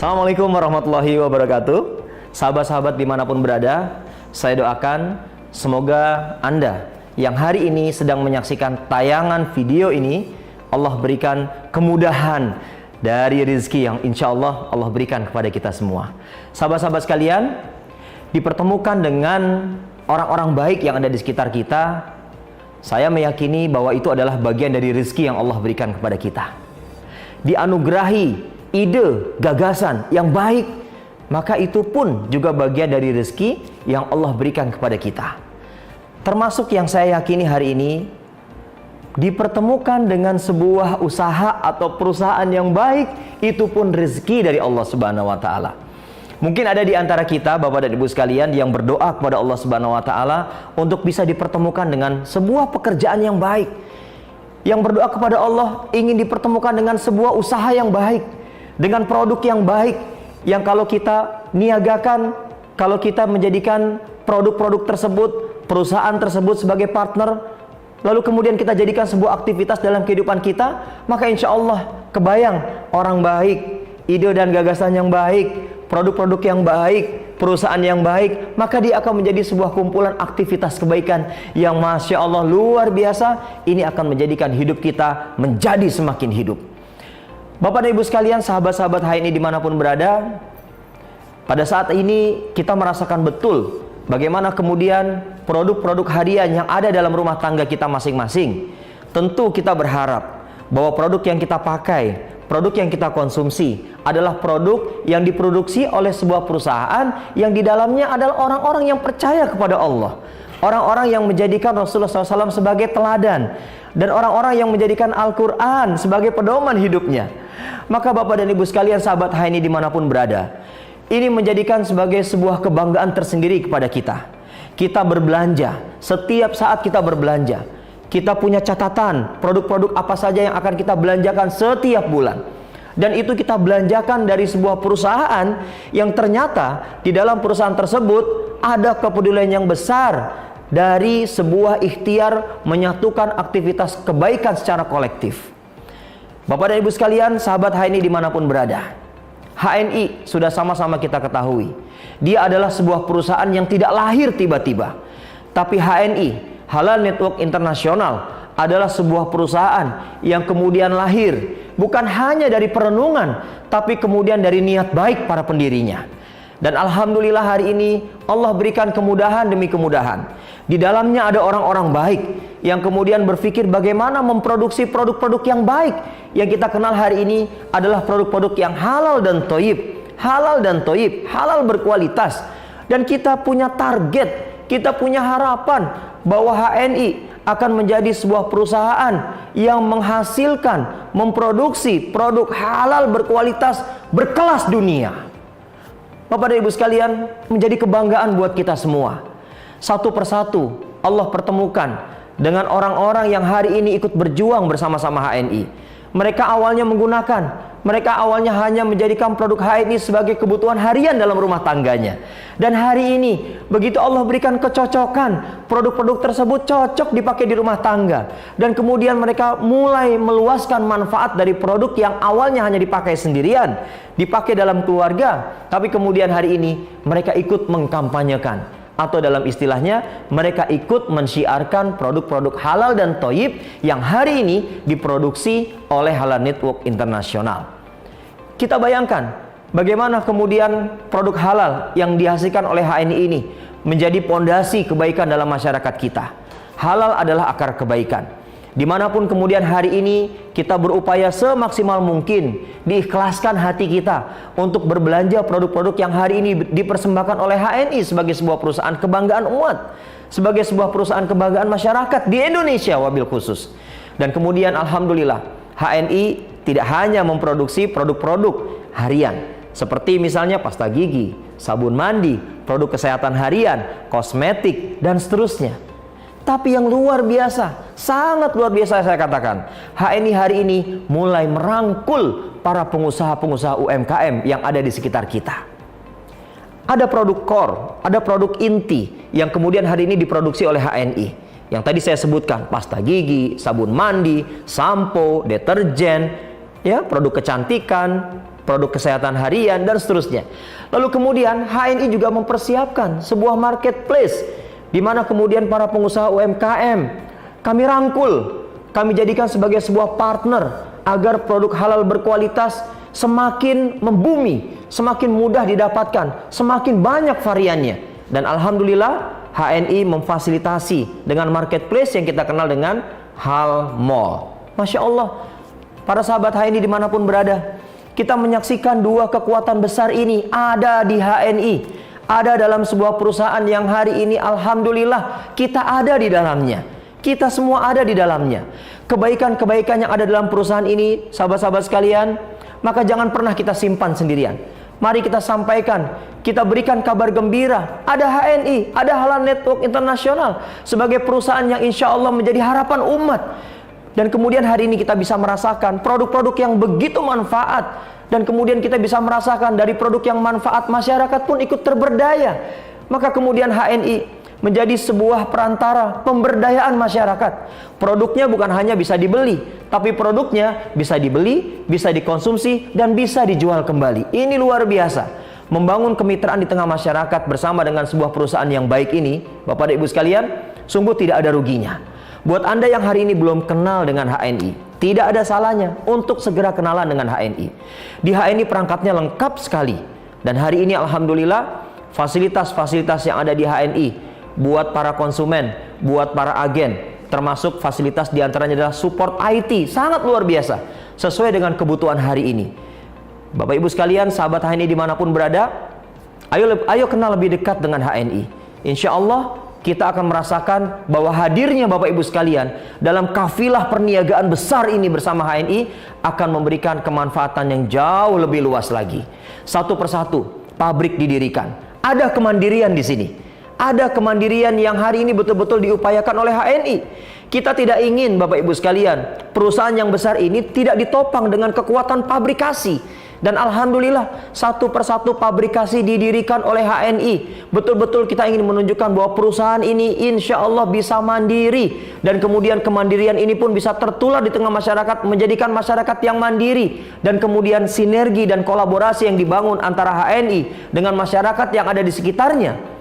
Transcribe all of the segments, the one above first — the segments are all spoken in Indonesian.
Assalamualaikum warahmatullahi wabarakatuh. Sahabat-sahabat dimanapun berada, saya doakan semoga Anda yang hari ini sedang menyaksikan tayangan video ini, Allah berikan kemudahan dari rezeki yang insya Allah Allah berikan kepada kita semua. Sahabat-sahabat sekalian, dipertemukan dengan orang-orang baik yang ada di sekitar kita, saya meyakini bahwa itu adalah bagian dari rezeki yang Allah berikan kepada kita. Dianugerahi ide, gagasan yang baik, maka itu pun juga bagian dari rezeki yang Allah berikan kepada kita. Termasuk yang saya yakini hari ini, dipertemukan dengan sebuah usaha atau perusahaan yang baik, itu pun rezeki dari Allah Subhanahu wa Ta'ala. Mungkin ada di antara kita, Bapak dan Ibu sekalian, yang berdoa kepada Allah Subhanahu wa Ta'ala untuk bisa dipertemukan dengan sebuah pekerjaan yang baik, yang berdoa kepada Allah ingin dipertemukan dengan sebuah usaha yang baik, dengan produk yang baik, yang kalau kita niagakan, kalau kita menjadikan produk-produk tersebut, perusahaan tersebut sebagai partner, lalu kemudian kita jadikan sebuah aktivitas dalam kehidupan kita, maka insya Allah kebayang orang baik, ide dan gagasan yang baik, produk-produk yang baik, perusahaan yang baik, maka dia akan menjadi sebuah kumpulan aktivitas kebaikan yang Masya Allah luar biasa. Ini akan menjadikan hidup kita menjadi semakin hidup. Bapak dan Ibu sekalian, sahabat-sahabat HNI dimanapun berada, pada saat ini kita merasakan betul bagaimana kemudian produk-produk harian yang ada dalam rumah tangga kita masing-masing. Tentu kita berharap bahwa produk yang kita pakai, produk yang kita konsumsi adalah produk yang diproduksi oleh sebuah perusahaan yang di dalamnya adalah orang-orang yang percaya kepada Allah, orang-orang yang menjadikan Rasulullah SAW sebagai teladan, dan orang-orang yang menjadikan Al-Quran sebagai pedoman hidupnya. Maka Bapak dan Ibu sekalian, sahabat HNI dimanapun berada, ini menjadikan sebagai sebuah kebanggaan tersendiri kepada kita. Kita berbelanja, setiap saat kita berbelanja, kita punya catatan produk-produk apa saja yang akan kita belanjakan setiap bulan. Dan itu kita belanjakan dari sebuah perusahaan yang ternyata di dalam perusahaan tersebut ada kepedulian yang besar dari sebuah ikhtiar menyatukan aktivitas kebaikan secara kolektif. Bapak dan Ibu sekalian, sahabat HNI dimanapun berada, HNI sudah sama-sama kita ketahui, dia adalah sebuah perusahaan yang tidak lahir tiba-tiba. Tapi HNI, Halal Network International, adalah sebuah perusahaan yang kemudian lahir bukan hanya dari perenungan, tapi kemudian dari niat baik para pendirinya. Dan Alhamdulillah hari ini Allah berikan kemudahan demi kemudahan. Di dalamnya ada orang-orang baik yang kemudian berpikir bagaimana memproduksi produk-produk yang baik. Yang kita kenal hari ini adalah produk-produk yang halal dan thayyib. Halal dan thayyib, halal berkualitas. Dan kita punya target, kita punya harapan bahwa HNI akan menjadi sebuah perusahaan yang menghasilkan, memproduksi produk halal berkualitas berkelas dunia. Bapak dan Ibu sekalian, menjadi kebanggaan buat kita semua. Satu persatu Allah pertemukan dengan orang-orang yang hari ini ikut berjuang bersama-sama HNI. Mereka awalnya awalnya hanya menjadikan produk HNI sebagai kebutuhan harian dalam rumah tangganya. Dan hari ini begitu Allah berikan kecocokan, produk-produk tersebut cocok dipakai di rumah tangga. Dan kemudian mereka mulai meluaskan manfaat dari produk yang awalnya hanya dipakai sendirian, dipakai dalam keluarga. Tapi kemudian hari ini mereka ikut mengkampanyekan, atau dalam istilahnya mereka ikut mensyiarkan produk-produk halal dan thayyib yang hari ini diproduksi oleh Halal Network International. Kita bayangkan bagaimana kemudian produk halal yang dihasilkan oleh HNI ini menjadi pondasi kebaikan dalam masyarakat kita. Halal adalah akar kebaikan. Dimanapun kemudian hari ini kita berupaya semaksimal mungkin, diikhlaskan hati kita untuk berbelanja produk-produk yang hari ini dipersembahkan oleh HNI sebagai sebuah perusahaan kebanggaan umat, sebagai sebuah perusahaan kebanggaan masyarakat di Indonesia wabil khusus. Dan kemudian Alhamdulillah HNI tidak hanya memproduksi produk-produk harian seperti misalnya pasta gigi, sabun mandi, produk kesehatan harian, kosmetik, dan seterusnya. Tapi yang luar biasa, sangat luar biasa saya katakan, HNI hari ini mulai merangkul para pengusaha-pengusaha UMKM yang ada di sekitar kita. Ada produk core, ada produk inti yang kemudian hari ini diproduksi oleh HNI. Yang tadi saya sebutkan, pasta gigi, sabun mandi, sampo, deterjen, ya, produk kecantikan, produk kesehatan harian, dan seterusnya. Lalu kemudian HNI juga mempersiapkan sebuah marketplace di mana kemudian para pengusaha UMKM kami rangkul, kami jadikan sebagai sebuah partner agar produk halal berkualitas semakin membumi, semakin mudah didapatkan, semakin banyak variannya. Dan alhamdulillah HNI memfasilitasi dengan marketplace yang kita kenal dengan Hal Mall. Masya Allah, para sahabat HNI dimanapun berada, kita menyaksikan dua kekuatan besar ini ada di HNI, ada dalam sebuah perusahaan yang hari ini alhamdulillah kita ada di dalamnya. Kita semua ada di dalamnya. Kebaikan-kebaikan yang ada dalam perusahaan ini, sahabat-sahabat sekalian, maka jangan pernah kita simpan sendirian. Mari kita sampaikan, kita berikan kabar gembira. Ada HNI, ada Halal Network Internasional sebagai perusahaan yang insya Allah menjadi harapan umat. Dan kemudian hari ini kita bisa merasakan produk-produk yang begitu manfaat. Dan kemudian kita bisa merasakan dari produk yang manfaat, masyarakat pun ikut terberdaya. Maka kemudian HNI menjadi sebuah perantara pemberdayaan masyarakat. Produknya bukan hanya bisa dibeli, tapi produknya bisa dibeli, bisa dikonsumsi, dan bisa dijual kembali. Ini luar biasa. Membangun kemitraan di tengah masyarakat bersama dengan sebuah perusahaan yang baik ini, Bapak dan Ibu sekalian, sungguh tidak ada ruginya. Buat Anda yang hari ini belum kenal dengan HNI, tidak ada salahnya untuk segera kenalan dengan HNI. Di HNI perangkatnya lengkap sekali. Dan hari ini alhamdulillah fasilitas-fasilitas yang ada di HNI buat para konsumen, buat para agen, termasuk fasilitas diantaranya adalah support IT, sangat luar biasa, sesuai dengan kebutuhan hari ini. Bapak Ibu sekalian, sahabat HNI dimanapun berada, ayo kenal lebih dekat dengan HNI. Insya Allah kita akan merasakan bahwa hadirnya Bapak Ibu sekalian dalam kafilah perniagaan besar ini bersama HNI akan memberikan kemanfaatan yang jauh lebih luas lagi. Satu persatu pabrik didirikan, ada kemandirian di sini. Ada kemandirian yang hari ini betul-betul diupayakan oleh HNI. Kita tidak ingin Bapak Ibu sekalian, perusahaan yang besar ini tidak ditopang dengan kekuatan pabrikasi. Dan alhamdulillah satu persatu pabrikasi didirikan oleh HNI. Betul-betul kita ingin menunjukkan bahwa perusahaan ini insya Allah bisa mandiri. Dan kemudian kemandirian ini pun bisa tertular di tengah masyarakat, menjadikan masyarakat yang mandiri. Dan kemudian sinergi dan kolaborasi yang dibangun antara HNI dengan masyarakat yang ada di sekitarnya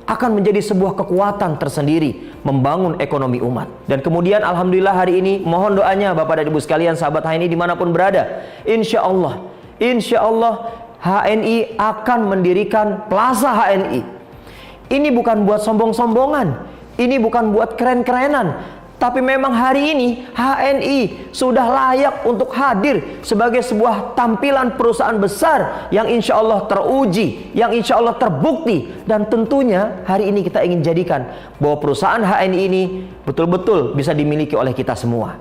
akan menjadi sebuah kekuatan tersendiri membangun ekonomi umat. Dan kemudian alhamdulillah hari ini mohon doanya Bapak dan Ibu sekalian, sahabat HNI dimanapun berada, insya Allah HNI akan mendirikan Plaza HNI. Ini bukan buat sombong-sombongan, ini bukan buat keren-kerenan, tapi memang hari ini HNI sudah layak untuk hadir sebagai sebuah tampilan perusahaan besar yang insya Allah teruji, yang insya Allah terbukti. Dan tentunya hari ini kita ingin jadikan bahwa perusahaan HNI ini betul-betul bisa dimiliki oleh kita semua.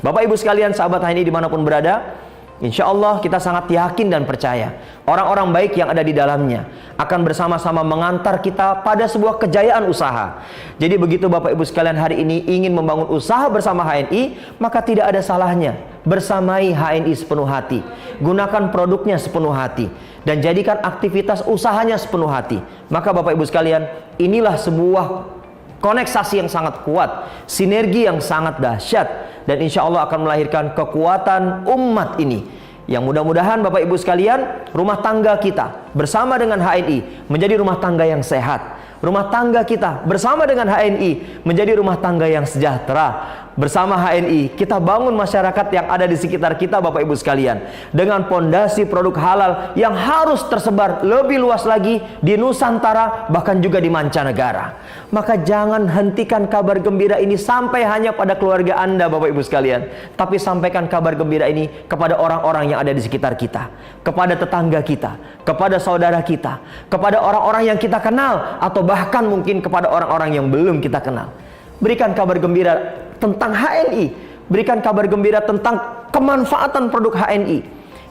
Bapak Ibu sekalian, sahabat HNI dimanapun berada, insya Allah kita sangat yakin dan percaya orang-orang baik yang ada di dalamnya akan bersama-sama mengantar kita pada sebuah kejayaan usaha. Jadi begitu Bapak Ibu sekalian hari ini ingin membangun usaha bersama HNI, maka tidak ada salahnya bersamai HNI sepenuh hati. Gunakan produknya sepenuh hati dan jadikan aktivitas usahanya sepenuh hati. Maka Bapak Ibu sekalian, inilah sebuah koneksasi yang sangat kuat, sinergi yang sangat dahsyat, dan insya Allah akan melahirkan kekuatan umat ini. Yang mudah-mudahan Bapak Ibu sekalian, rumah tangga kita bersama dengan HNI menjadi rumah tangga yang sehat. Rumah tangga kita bersama dengan HNI menjadi rumah tangga yang sejahtera. Bersama HNI kita bangun masyarakat yang ada di sekitar kita Bapak Ibu sekalian, dengan pondasi produk halal yang harus tersebar lebih luas lagi di Nusantara, bahkan juga di mancanegara. Maka jangan hentikan kabar gembira ini sampai hanya pada keluarga Anda Bapak Ibu sekalian, tapi sampaikan kabar gembira ini kepada orang-orang yang ada di sekitar kita, kepada tetangga kita, kepada saudara kita, kepada orang-orang yang kita kenal, atau bahkan mungkin kepada orang-orang yang belum kita kenal. Berikan kabar gembira tentang HNI, berikan kabar gembira tentang kemanfaatan produk HNI.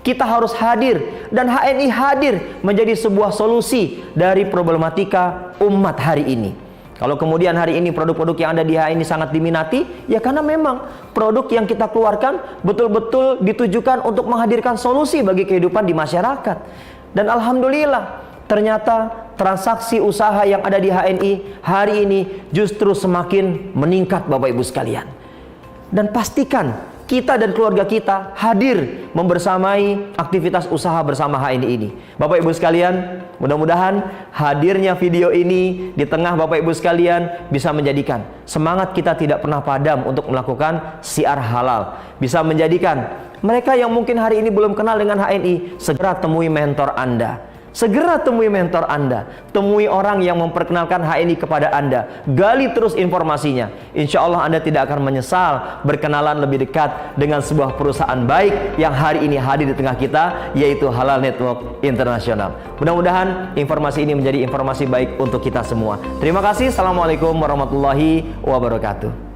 Kita harus hadir, dan HNI hadir menjadi sebuah solusi dari problematika umat hari ini. Kalau kemudian hari ini produk-produk yang ada di HNI sangat diminati, ya karena memang produk yang kita keluarkan betul-betul ditujukan untuk menghadirkan solusi bagi kehidupan di masyarakat. Dan alhamdulillah, ternyata transaksi usaha yang ada di HNI hari ini justru semakin meningkat Bapak Ibu sekalian. Dan pastikan kita dan keluarga kita hadir membersamai aktivitas usaha bersama HNI ini. Bapak Ibu sekalian, mudah-mudahan hadirnya video ini di tengah Bapak Ibu sekalian bisa menjadikan semangat kita tidak pernah padam untuk melakukan syiar halal. Bisa menjadikan mereka yang mungkin hari ini belum kenal dengan HNI, segera temui mentor Anda. Segera temui mentor Anda, temui orang yang memperkenalkan HNI kepada Anda, gali terus informasinya. Insya Allah Anda tidak akan menyesal berkenalan lebih dekat dengan sebuah perusahaan baik yang hari ini hadir di tengah kita, yaitu Halal Network Internasional. Mudah-mudahan informasi ini menjadi informasi baik untuk kita semua. Terima kasih. Assalamualaikum warahmatullahi wabarakatuh.